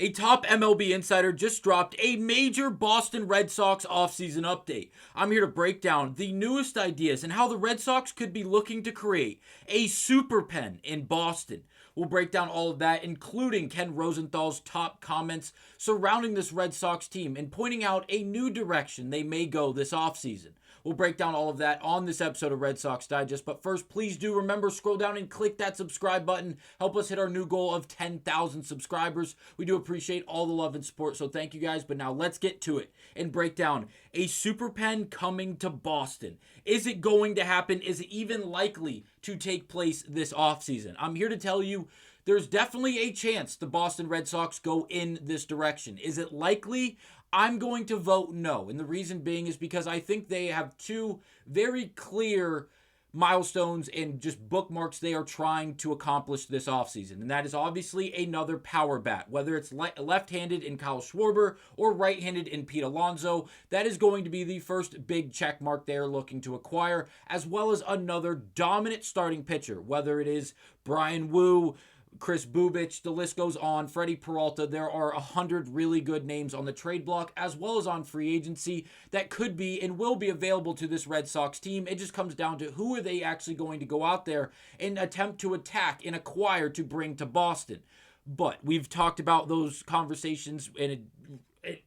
A top MLB insider just dropped a major Boston Red Sox offseason update. I'm here to break down the newest ideas and how the Red Sox could be looking to create a super pen in Boston. We'll break down all of that, including Ken Rosenthal's top comments surrounding this Red Sox team and pointing out a new direction they may go this offseason. We'll break down all of that on this episode of Red Sox Digest. But first, please do remember, scroll down and click that subscribe button. Help us hit our new goal of 10,000 subscribers. We do appreciate all the love and support, so thank you guys. But now let's get to it and break down a super pen coming to Boston. Is it going to happen? Is it even likely to take place this offseason? I'm here to tell you there's definitely a chance the Boston Red Sox go in this direction. Is it likely? I'm going to vote no. And the reason being is because I think they have two very clear milestones and just bookmarks they are trying to accomplish this offseason. And that is obviously another power bat. Whether it's left-handed in Kyle Schwarber or right-handed in Pete Alonso, that is going to be the first big check mark they are looking to acquire, as well as another dominant starting pitcher. Whether it is Brian Wu, Chris Bubich, the list goes on, Freddie Peralta. There are 100 really good names on the trade block as well as on free agency that could be and will be available to this Red Sox team. It just comes down to who are they actually going to go out there and attempt to attack and acquire to bring to Boston. But we've talked about those conversations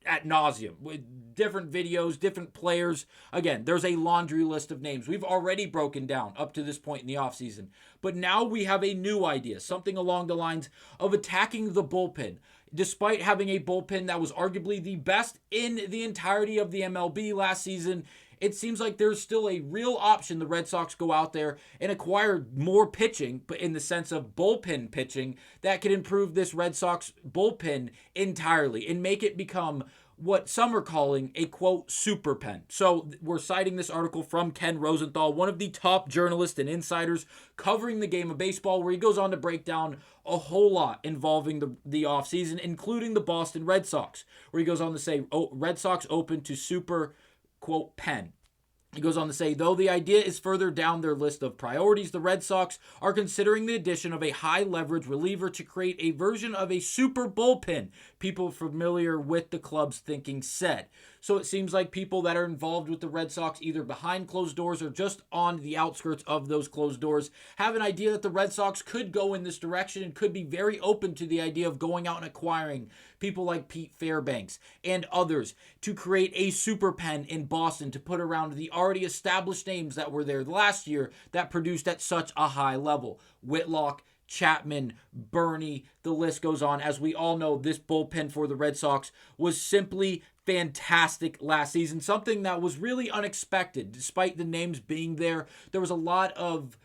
at nauseum with different videos, different players. Again, there's a laundry list of names we've already broken down up to this point in the offseason. But now we have a new idea, something along the lines of attacking the bullpen. Despite having a bullpen that was arguably the best in the entirety of the MLB last season, it seems like there's still a real option the Red Sox go out there and acquire more pitching, but in the sense of bullpen pitching, that could improve this Red Sox bullpen entirely and make it become what some are calling a, quote, super pen. So we're citing this article from Ken Rosenthal, one of the top journalists and insiders covering the game of baseball, where he goes on to break down a whole lot involving the offseason, including the Boston Red Sox, where he goes on to say, Red Sox open to super, quote, pen. He goes on to say, though the idea is further down their list of priorities, the Red Sox are considering the addition of a high-leverage reliever to create a version of a super bullpen, people familiar with the club's thinking said. So it seems like people that are involved with the Red Sox, either behind closed doors or just on the outskirts of those closed doors, have an idea that the Red Sox could go in this direction and could be very open to the idea of going out and acquiring people like Pete Fairbanks and others to create a super pen in Boston to put around the already established names that were there last year that produced at such a high level. Whitlock, Chapman, Bernie, the list goes on. As we all know, this bullpen for the Red Sox was simply fantastic last season, something that was really unexpected. Despite the names being there, there was a lot of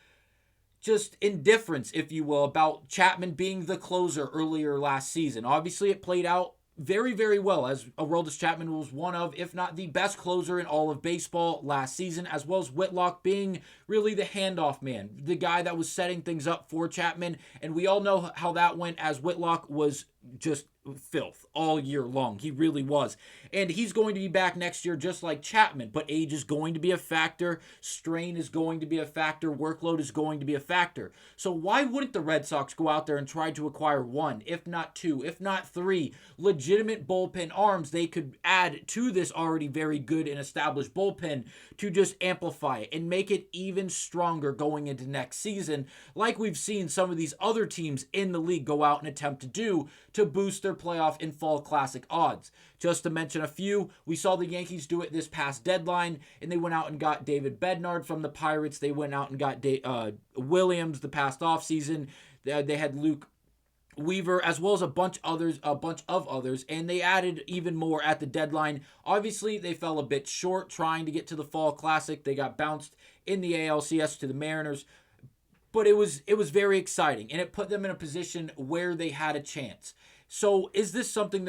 just indifference, if you will, about Chapman being the closer earlier last season. Obviously, it played out very, very well, as Aroldis Chapman was one of, if not the best closer in all of baseball last season, as well as Whitlock being really the handoff man, the guy that was setting things up for Chapman. And we all know how that went, as Whitlock was just filth all year long. He really was. And he's going to be back next year just like Chapman, but age is going to be a factor, strain is going to be a factor, workload is going to be a factor. So why wouldn't the Red Sox go out there and try to acquire one, if not two, if not three legitimate bullpen arms they could add to this already very good and established bullpen to just amplify it and make it even stronger going into next season, like we've seen some of these other teams in the league go out and attempt to do to boost their playoff and fall classic odds. Just to mention a few, we saw the Yankees do it this past deadline, and they went out and got David Bednar from the Pirates. They went out and got Williams the past offseason. They had Luke Weaver, as well as a bunch of others, and they added even more at the deadline. Obviously, they fell a bit short trying to get to the Fall Classic. They got bounced in the ALCS to the Mariners, but it was very exciting, and it put them in a position where they had a chance. So is this something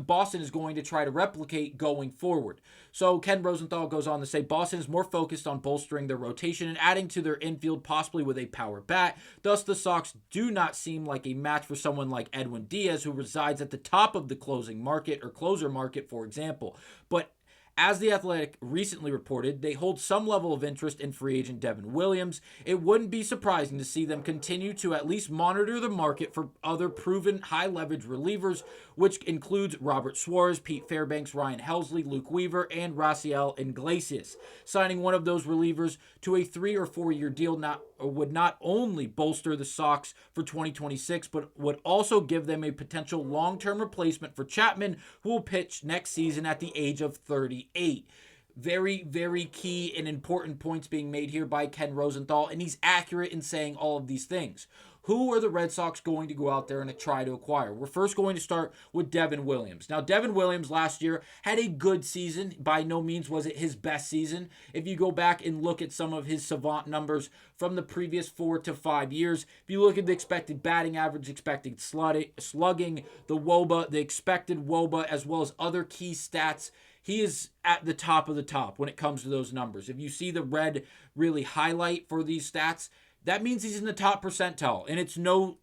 Boston is going to try to replicate going forward? So Ken Rosenthal goes on to say Boston is more focused on bolstering their rotation and adding to their infield, possibly with a power bat. Thus, the Sox do not seem like a match for someone like Edwin Diaz, who resides at the top of the closer market, for example. But As The Athletic recently reported, they hold some level of interest in free agent Devin Williams. It wouldn't be surprising to see them continue to at least monitor the market for other proven high-leverage relievers, which includes Robert Suarez, Pete Fairbanks, Ryan Helsley, Luke Weaver, and Rafael Iglesias. Signing one of those relievers to a 3 or 4 year deal would not only bolster the Sox for 2026, but would also give them a potential long-term replacement for Chapman, who will pitch next season at the age of 38. Very, very key and important points being made here by Ken Rosenthal, and he's accurate in saying all of these things. Who are the Red Sox going to go out there and try to acquire? We're first going to start with Devin Williams. Now, Devin Williams last year had a good season. By no means was it his best season. If you go back and look at some of his savant numbers from the previous 4 to 5 years, if you look at the expected batting average, expected slugging, the WOBA, the expected WOBA, as well as other key stats, he is at the top of the top when it comes to those numbers. If you see the red really highlight for these stats, that means he's in the top percentile. And it's no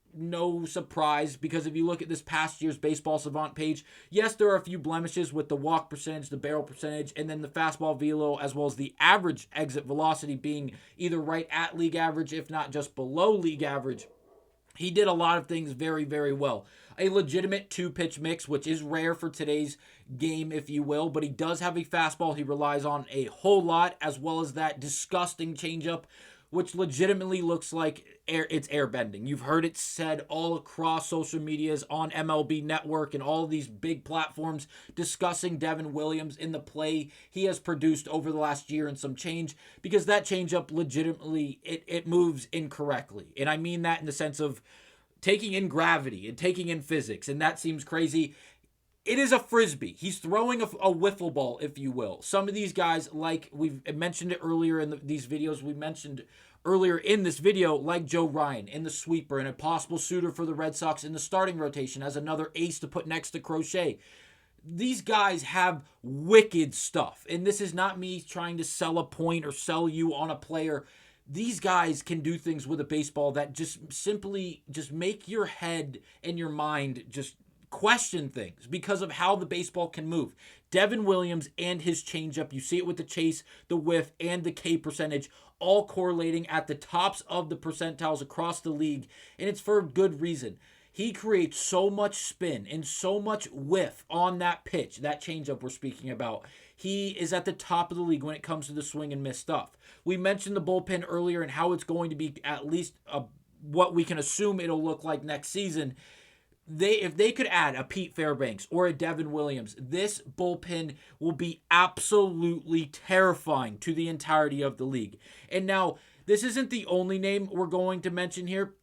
surprise, because if you look at this past year's Baseball Savant page, yes, there are a few blemishes with the walk percentage, the barrel percentage, and then the fastball velo, as well as the average exit velocity being either right at league average, if not just below league average. He did a lot of things very, very well. A legitimate two-pitch mix, which is rare for today's game, if you will, but he does have a fastball he relies on a whole lot, as well as that disgusting changeup, which legitimately looks like it's airbending. You've heard it said all across social medias, on MLB Network and all of these big platforms, discussing Devin Williams in the play he has produced over the last year and some change, because that changeup legitimately, it moves incorrectly. And I mean that in the sense of taking in gravity and taking in physics, and that seems crazy. It is a frisbee. He's throwing a wiffle ball, if you will. Some of these guys, like we've mentioned it earlier in these videos, we mentioned earlier in this video, like Joe Ryan in the sweeper and a possible suitor for the Red Sox in the starting rotation as another ace to put next to Crochet. These guys have wicked stuff. And this is not me trying to sell a point or sell you on a player. These guys can do things with a baseball that just simply just make your head and your mind just question things because of how the baseball can move. Devin Williams and his changeup, you see it with the chase, the whiff, and the K percentage, all correlating at the tops of the percentiles across the league, and it's for a good reason. He creates so much spin and so much whiff on that pitch, that changeup we're speaking about. He is at the top of the league when it comes to the swing and miss stuff. We mentioned the bullpen earlier and how it's going to be at least what we can assume it'll look like next season. If they could add a Pete Fairbanks or a Devin Williams, this bullpen will be absolutely terrifying to the entirety of the league. And now, this isn't the only name we're going to mention here.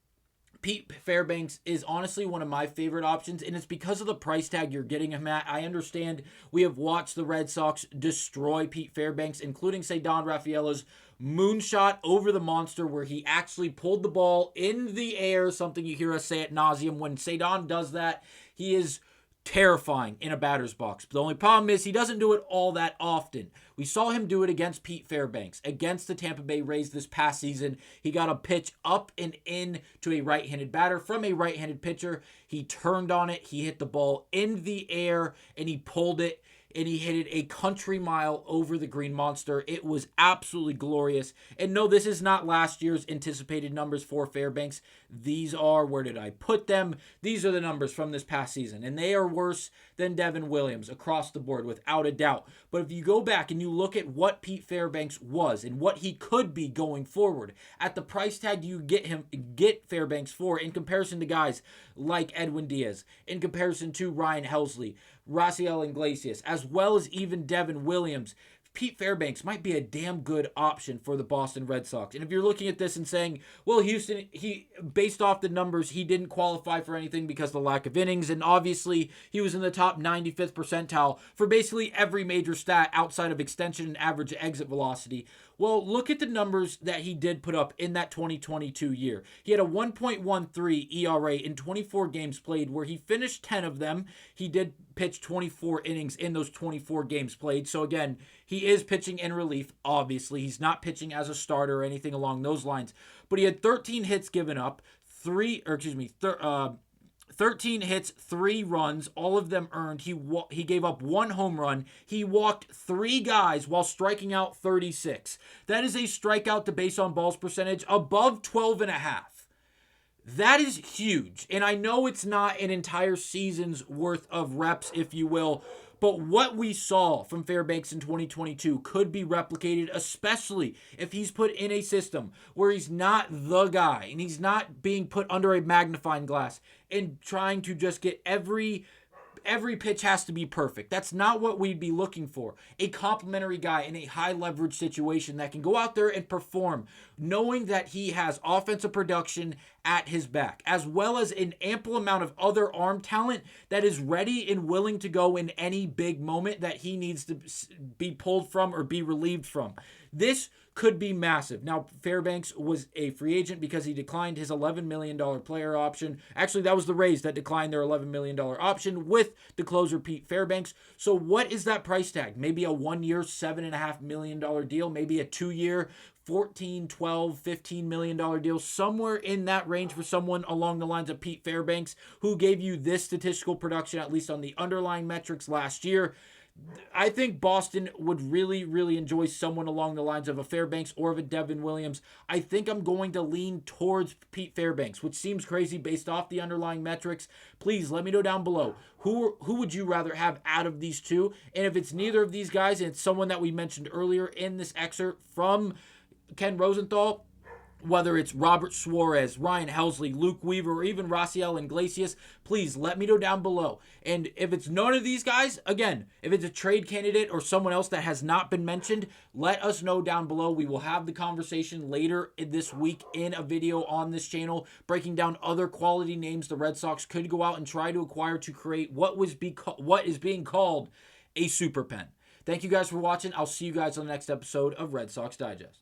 Pete Fairbanks is honestly one of my favorite options, and it's because of the price tag you're getting him at. I understand we have watched the Red Sox destroy Pete Fairbanks, including Ceddanne Rafaela's moonshot over the monster, where he actually pulled the ball in the air, something you hear us say ad nauseum. When Ceddanne does that, he is terrifying in a batter's box. But the only problem is he doesn't do it all that often. We saw him do it against Pete Fairbanks, against the Tampa Bay Rays this past season. He got a pitch up and in to a right-handed batter from a right-handed pitcher. He turned on it, he hit the ball in the air, and he pulled it, and he hit it a country mile over the green monster. It was absolutely glorious. And no, this is not last year's anticipated numbers for Fairbanks. These are, where did I put them? These are the numbers from this past season, and they are worse than Devin Williams across the board, without a doubt. But if you go back and you look at what Pete Fairbanks was and what he could be going forward, at the price tag you get Fairbanks for, in comparison to guys like Edwin Diaz, in comparison to Ryan Helsley, Rafael Iglesias, as well as even Devin Williams, Pete Fairbanks might be a damn good option for the Boston Red Sox. And if you're looking at this and saying, well, Houston, based off the numbers, he didn't qualify for anything because of the lack of innings, and obviously he was in the top 95th percentile for basically every major stat outside of extension and average exit velocity. Well, look at the numbers that he did put up in that 2022 year. He had a 1.13 ERA in 24 games played, where he finished 10 of them. He did pitch 24 innings in those 24 games played. So again, he is pitching in relief, obviously. He's not pitching as a starter or anything along those lines. But he had 13 hits given up, 13 hits, 3 runs, all of them earned. He gave up 1 home run. He walked 3 guys while striking out 36. That is a strikeout to base on balls percentage above 12.5. That is huge. And I know it's not an entire season's worth of reps, if you will, but what we saw from Fairbanks in 2022 could be replicated, especially if he's put in a system where he's not the guy and he's not being put under a magnifying glass and trying to just get every pitch has to be perfect. That's not what we'd be looking for. A complimentary guy in a high leverage situation that can go out there and perform, knowing that he has offensive production at his back, as well as an ample amount of other arm talent that is ready and willing to go in any big moment that he needs to be pulled from or be relieved from. This could be massive. Now, Fairbanks was a free agent because he declined his $11 million player option. Actually, that was the Rays that declined their $11 million option with the closer Pete Fairbanks. So what is that price tag? Maybe a 1-year, $7.5 million deal, maybe a 2-year, $14, $12, $15 million deal, somewhere in that range for someone along the lines of Pete Fairbanks, who gave you this statistical production, at least on the underlying metrics last year. I think Boston would really, really enjoy someone along the lines of a Fairbanks or of a Devin Williams. I think I'm going to lean towards Pete Fairbanks, which seems crazy based off the underlying metrics. Please let me know down below. Who would you rather have out of these two? And if it's neither of these guys and it's someone that we mentioned earlier in this excerpt from Ken Rosenthal, whether it's Robert Suarez, Ryan Helsley, Luke Weaver, or even Raciel Iglesias, please let me know down below. And if it's none of these guys, again, if it's a trade candidate or someone else that has not been mentioned, let us know down below. We will have the conversation later this week in a video on this channel, breaking down other quality names the Red Sox could go out and try to acquire to create what is being called a super pen. Thank you guys for watching. I'll see you guys on the next episode of Red Sox Digest.